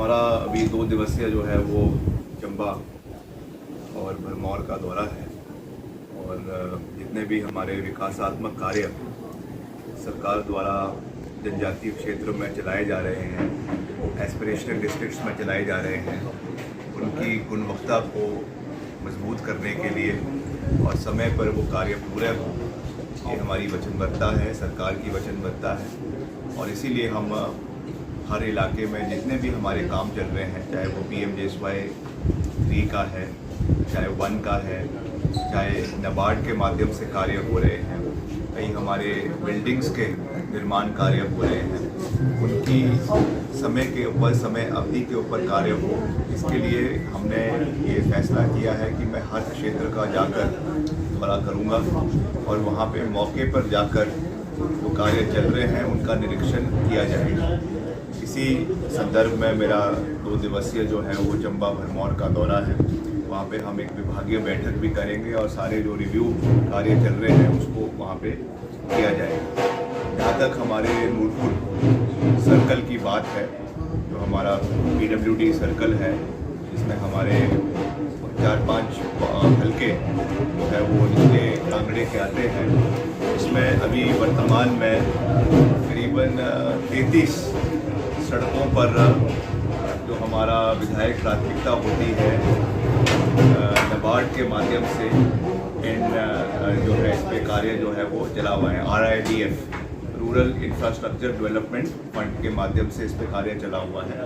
हमारा अभी 2 दिवसीय जो है वो चंबा और भरमौर का दौरा है और जितने भी हमारे विकासात्मक कार्य सरकार द्वारा जनजातीय क्षेत्रों में चलाए जा रहे हैं, एस्पिरेशनल डिस्ट्रिक्ट्स में चलाए जा रहे हैं, उनकी गुणवत्ता को मजबूत करने के लिए और समय पर वो कार्य पूरे हो, ये हमारी वचनबद्धता है, सरकार की वचनबद्धता है। और इसीलिए हम हर इलाके में जितने भी हमारे काम चल रहे हैं, चाहे वो PMJSY 3 का है, चाहे 1 का है, चाहे नाबार्ड के माध्यम से कार्य हो रहे हैं, कई हमारे बिल्डिंग्स के निर्माण कार्य हो रहे हैं, उनकी समय के ऊपर, समय अवधि के ऊपर कार्य हो, इसके लिए हमने ये फैसला किया है कि मैं हर क्षेत्र का जाकर दौरा करूँगा और वहाँ पे मौके पर जाकर वो कार्य चल रहे हैं उनका निरीक्षण किया जाएगा। इसी संदर्भ में मेरा 2 दिवसीय जो है वो चंबा भरमौर का दौरा है। वहाँ पे हम एक विभागीय बैठक भी करेंगे और सारे जो रिव्यू कार्य चल रहे हैं उसको वहाँ पे किया जाएगा। जहाँ तक हमारे नूरपुर सर्कल की बात है, जो हमारा PWD सर्कल है, जिसमें हमारे 4-5 हल्के जो है वो निचले कांगड़े के आते हैं, इसमें अभी वर्तमान में करीबन 33 सड़कों पर जो हमारा विधायक प्राथमिकता होती है नाबार्ड के माध्यम से जो है इस पे कार्य जो है वो चला हुआ है। RIDF rural infrastructure development fund के माध्यम से इस पे कार्य चला हुआ है।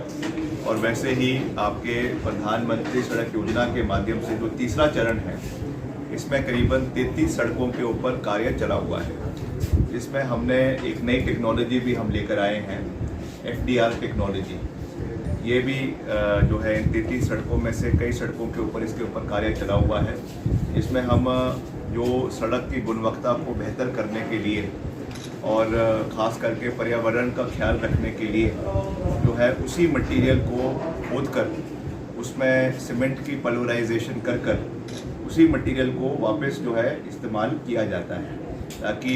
और वैसे ही आपके प्रधानमंत्री सड़क योजना के माध्यम से जो तीसरा चरण है, इसमें करीबन 33 सड़कों के ऊपर कार्य चला हुआ है। इसमें हमने एक नई टेक्नोलॉजी भी हम लेकर आए हैं, FDR टेक्नोलॉजी। ये भी जो है इन 33 सड़कों में से कई सड़कों के ऊपर इसके ऊपर कार्य चला हुआ है। इसमें हम जो सड़क की गुणवत्ता को बेहतर करने के लिए और ख़ास करके पर्यावरण का ख्याल रखने के लिए जो है उसी मटेरियल को खोद कर उसमें सीमेंट की पल्वराइजेशन कर उसी मटेरियल को वापस जो है इस्तेमाल किया जाता है, ताकि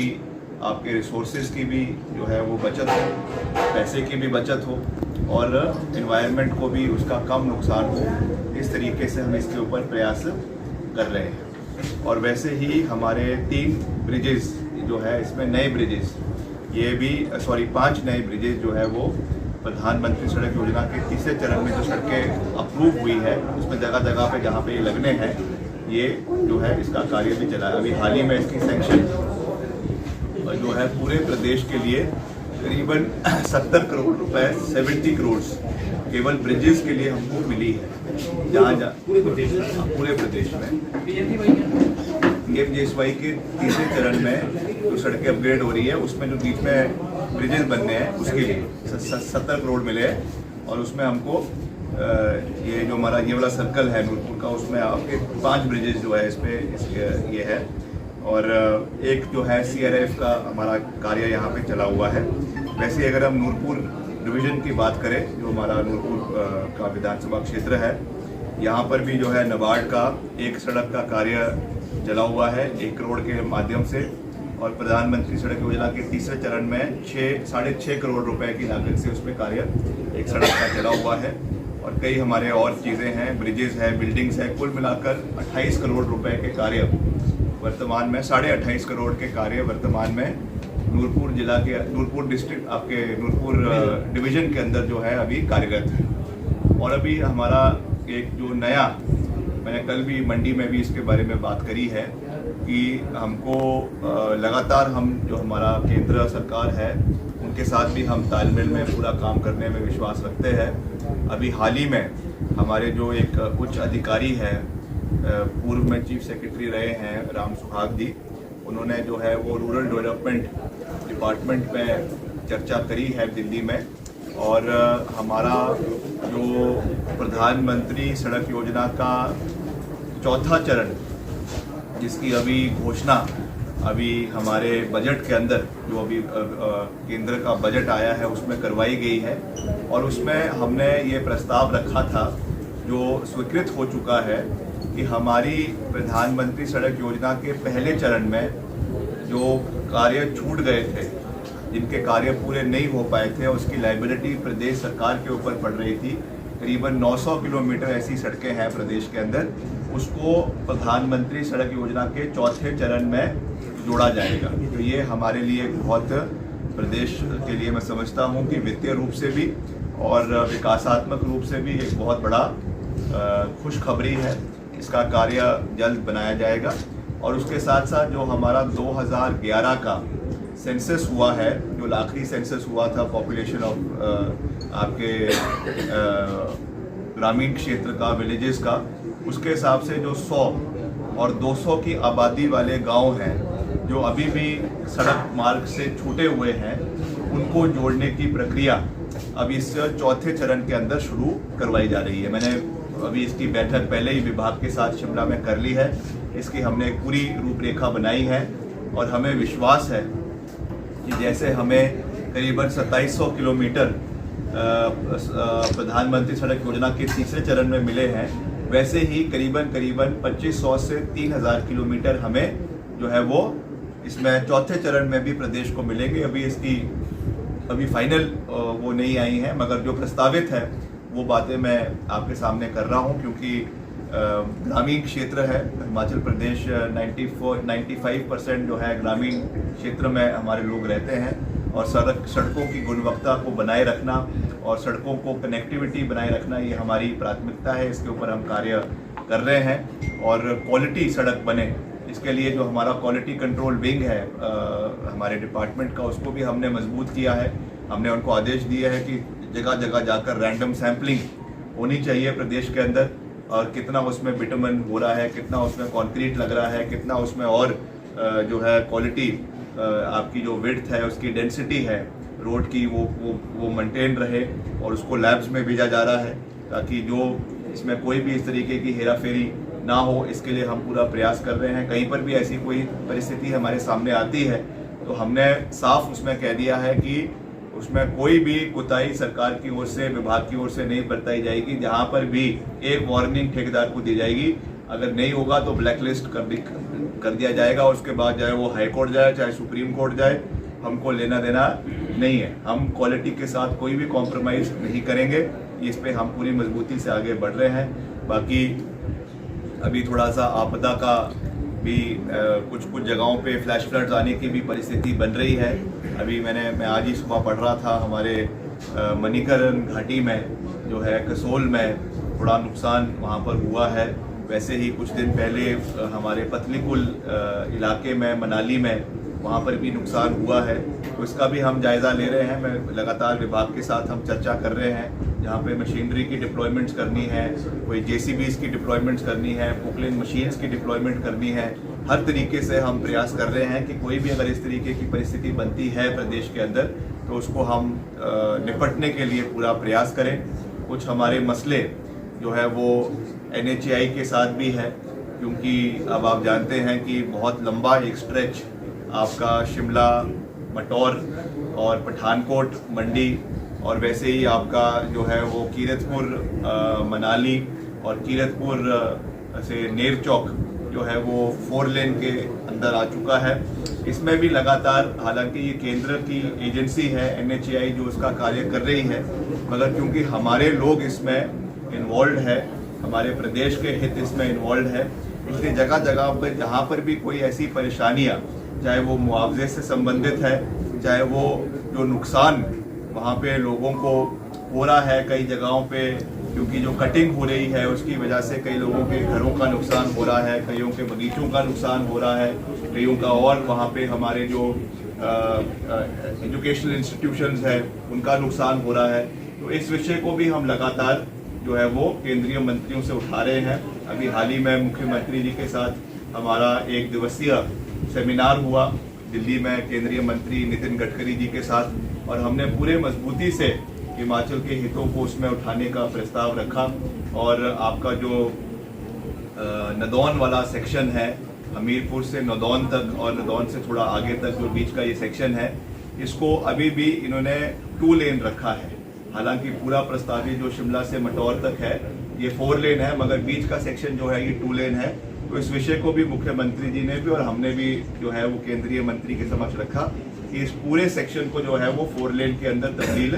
आपके रिसोर्सेज की भी जो है वो बचत हो, पैसे की भी बचत हो और एनवायरनमेंट को भी उसका कम नुकसान हो। इस तरीके से हम इसके ऊपर प्रयास कर रहे हैं। और वैसे ही हमारे 3 ब्रिजेस जो है, इसमें नए ब्रिजेस, ये भी 5 नए ब्रिजेस जो है वो प्रधानमंत्री सड़क योजना के तीसरे चरण में जो सड़कें अप्रूव हुई है, उसमें जगह जगह पे जहाँ पे ये लगने हैं, ये जो है इसका कार्य भी चला है। अभी हाल ही में इसकी सैंक्शन जो है पूरे प्रदेश के लिए करीबन 70 करोड़ रुपए, 70 करोड़ केवल ब्रिजेस के लिए हमको मिली है। जहाँ पूरे प्रदेश में PMJSY के तीसरे चरण में जो सड़कें अपग्रेड हो रही है, उसमें जो बीच में ब्रिजेस बनने हैं उसके लिए 70 करोड़ मिले हैं। और उसमें हमको ये जो हमारा ये वाला सर्कल है नूरपुर का, उसमें आपके 5 ब्रिजेस जो है इस पर ये है। और एक जो है CRF का हमारा कार्य यहाँ पे चला हुआ है। वैसे अगर हम नूरपुर डिवीज़न की बात करें, जो हमारा नूरपुर का विधानसभा क्षेत्र है, यहाँ पर भी जो है नाबार्ड का एक सड़क का कार्य चला हुआ है 1 करोड़ के माध्यम से। और प्रधानमंत्री सड़क योजना के तीसरे चरण में 6.5 करोड़ रुपए की लागत से उसमें कार्य एक सड़क का चला हुआ है। और कई हमारे और चीज़ें हैं, ब्रिजेस हैं, बिल्डिंग्स हैं, कुल मिलाकर 28 करोड़ रुपए के कार्य वर्तमान में, 28.5 करोड़ के कार्य वर्तमान में नूरपुर जिला के, नूरपुर डिस्ट्रिक्ट, आपके नूरपुर डिवीज़न के अंदर जो है अभी कार्यरत है। और अभी हमारा एक जो नया, मैंने कल भी मंडी में भी इसके बारे में बात करी है कि हमको लगातार हम जो हमारा केंद्र सरकार है उनके साथ भी हम तालमेल में पूरा काम करने में विश्वास रखते हैं। अभी हाल ही में हमारे जो एक उच्च अधिकारी हैं, पूर्व में चीफ सेक्रेटरी रहे हैं राम सुहाग जी, उन्होंने जो है वो रूरल डेवलपमेंट डिपार्टमेंट में चर्चा करी है दिल्ली में। और हमारा जो प्रधानमंत्री सड़क योजना का चौथा चरण, जिसकी अभी घोषणा अभी हमारे बजट के अंदर, जो अभी केंद्र का बजट आया है उसमें करवाई गई है। और उसमें हमने ये प्रस्ताव रखा था, जो स्वीकृत हो चुका है, कि हमारी प्रधानमंत्री सड़क योजना के पहले चरण में जो कार्य छूट गए थे, जिनके कार्य पूरे नहीं हो पाए थे, उसकी लायबिलिटी प्रदेश सरकार के ऊपर पड़ रही थी, करीबन 900 किलोमीटर ऐसी सड़कें हैं प्रदेश के अंदर, उसको प्रधानमंत्री सड़क योजना के चौथे चरण में जोड़ा जाएगा। तो ये हमारे लिए बहुत, प्रदेश के लिए मैं समझता हूँ कि वित्तीय रूप से भी और विकासात्मक रूप से भी एक बहुत बड़ा खुशखबरी है। इसका कार्य जल्द बनाया जाएगा और उसके साथ साथ जो हमारा 2011 का सेंसस हुआ है, जो आखिरी सेंसस हुआ था पॉपुलेशन ऑफ आपके ग्रामीण क्षेत्र का, विलेजेस का, उसके हिसाब से जो 100 और 200 की आबादी वाले गांव हैं जो अभी भी सड़क मार्ग से छूटे हुए हैं, उनको जोड़ने की प्रक्रिया अब इस चौथे चरण के अंदर शुरू करवाई जा रही है। मैंने अभी इसकी बैठक पहले ही विभाग के साथ शिमला में कर ली है। इसकी हमने एक पूरी रूपरेखा बनाई है और हमें विश्वास है कि जैसे हमें करीबन 2700 किलोमीटर प्रधानमंत्री सड़क योजना के तीसरे चरण में मिले हैं, वैसे ही करीबन 2500 से 3000 किलोमीटर हमें जो है वो इसमें चौथे चरण में भी प्रदेश को मिलेंगे। अभी इसकी फाइनल वो नहीं आई हैं, मगर जो प्रस्तावित है वो बातें मैं आपके सामने कर रहा हूं, क्योंकि ग्रामीण क्षेत्र है हिमाचल प्रदेश। 95% जो है ग्रामीण क्षेत्र में हमारे लोग रहते हैं और सड़कों की गुणवत्ता को बनाए रखना और सड़कों को कनेक्टिविटी बनाए रखना ये हमारी प्राथमिकता है। इसके ऊपर हम कार्य कर रहे हैं और क्वालिटी सड़क बने, इसके लिए जो हमारा क्वालिटी कंट्रोल विंग है हमारे डिपार्टमेंट का, उसको भी हमने मजबूत किया है। हमने उनको आदेश दिए है कि जगह जगह जाकर रैंडम सैम्पलिंग होनी चाहिए प्रदेश के अंदर, और कितना उसमें बिटुमन हो रहा है, कितना उसमें कंक्रीट लग रहा है, कितना उसमें और जो है क्वालिटी आपकी जो विड्थ है, उसकी डेंसिटी है रोड की, वो मेंटेन रहे और उसको लैब्स में भेजा जा रहा है ताकि जो इसमें कोई भी इस तरीके की हेरा फेरी ना हो। इसके लिए हम पूरा प्रयास कर रहे हैं। कहीं पर भी ऐसी कोई परिस्थिति हमारे सामने आती है तो हमने साफ उसमें कह दिया है कि उसमें कोई भी कोताही सरकार की ओर से, विभाग की ओर से नहीं बरताई जाएगी। जहां पर भी एक वार्निंग ठेकेदार को दी जाएगी, अगर नहीं होगा तो ब्लैकलिस्ट कर दिया जाएगा। उसके बाद चाहे वो हाई कोर्ट जाए, चाहे सुप्रीम कोर्ट जाए, हमको लेना देना नहीं है। हम क्वालिटी के साथ कोई भी कॉम्प्रोमाइज नहीं करेंगे। इस पे हम पूरी मजबूती से आगे बढ़ रहे हैं। बाकी अभी थोड़ा सा आपदा का भी कुछ जगहों पे फ्लैश फ्लड्स आने की भी परिस्थिति बन रही है। अभी मैं आज ही सुबह पढ़ रहा था, हमारे मणिकरण घाटी में जो है कसोल में थोड़ा नुकसान वहाँ पर हुआ है। वैसे ही कुछ दिन पहले हमारे पतलीकुल इलाके में, मनाली में, वहाँ पर भी नुकसान हुआ है। तो इसका भी हम जायज़ा ले रहे हैं। मैं लगातार विभाग के साथ हम चर्चा कर रहे हैं। जहाँ पे मशीनरी की डिप्लॉयमेंट्स करनी है, कोई JCBs की डिप्लॉयमेंट्स करनी है, पोकलेन मशीन्स की डिप्लॉयमेंट करनी है, हर तरीके से हम प्रयास कर रहे हैं कि कोई भी अगर इस तरीके की परिस्थिति बनती है प्रदेश के अंदर तो उसको हम निपटने के लिए पूरा प्रयास करें। कुछ हमारे मसले जो है वो NHAI के साथ भी है, क्योंकि अब आप जानते हैं कि बहुत लंबा एक स्ट्रेच आपका शिमला, मटौर और पठानकोट, मंडी और वैसे ही आपका जो है वो कीरतपुर, मनाली और कीरतपुर से नेर चौक जो है वो 4 लेन के अंदर आ चुका है। इसमें भी लगातार, हालांकि ये केंद्र की एजेंसी है NHAI जो इसका कार्य कर रही है, मगर क्योंकि हमारे लोग इसमें इन्वॉल्व है, हमारे प्रदेश के हित इसमें इन्वॉल्व है, इसलिए जगह जगह पर जहाँ पर भी कोई ऐसी परेशानियाँ, चाहे वो मुआवजे से संबंधित है, चाहे वो जो नुकसान वहाँ पे लोगों को हो रहा है कई जगहों पे, क्योंकि जो कटिंग हो रही है उसकी वजह से कई लोगों के घरों का नुकसान हो रहा है, कईयों के बगीचों का नुकसान हो रहा है, कईयों का, और वहाँ पे हमारे जो एजुकेशनल इंस्टीट्यूशंस है उनका नुकसान हो रहा है। तो इस विषय को भी हम लगातार जो है वो केंद्रीय मंत्रियों से उठा रहे हैं। अभी हाल ही में मुख्यमंत्री जी के साथ हमारा 1 दिवसीय सेमिनार हुआ दिल्ली में केंद्रीय मंत्री नितिन गडकरी जी के साथ, और हमने पूरे मजबूती से हिमाचल के हितों को उसमें उठाने का प्रस्ताव रखा। और आपका जो नदौन वाला सेक्शन है, हमीरपुर से नदौन तक और नदौन से थोड़ा आगे तक जो बीच का ये सेक्शन है, इसको अभी भी इन्होंने 2 लेन रखा है। हालांकि पूरा प्रस्तावित जो शिमला से मटौर तक है ये 4 लेन है, मगर बीच का सेक्शन जो है ये 2 लेन है। तो इस विषय को भी मुख्यमंत्री जी ने भी और हमने भी जो है वो केंद्रीय मंत्री के समक्ष रखा कि इस पूरे सेक्शन को जो है वो 4 लेन के अंदर तब्दील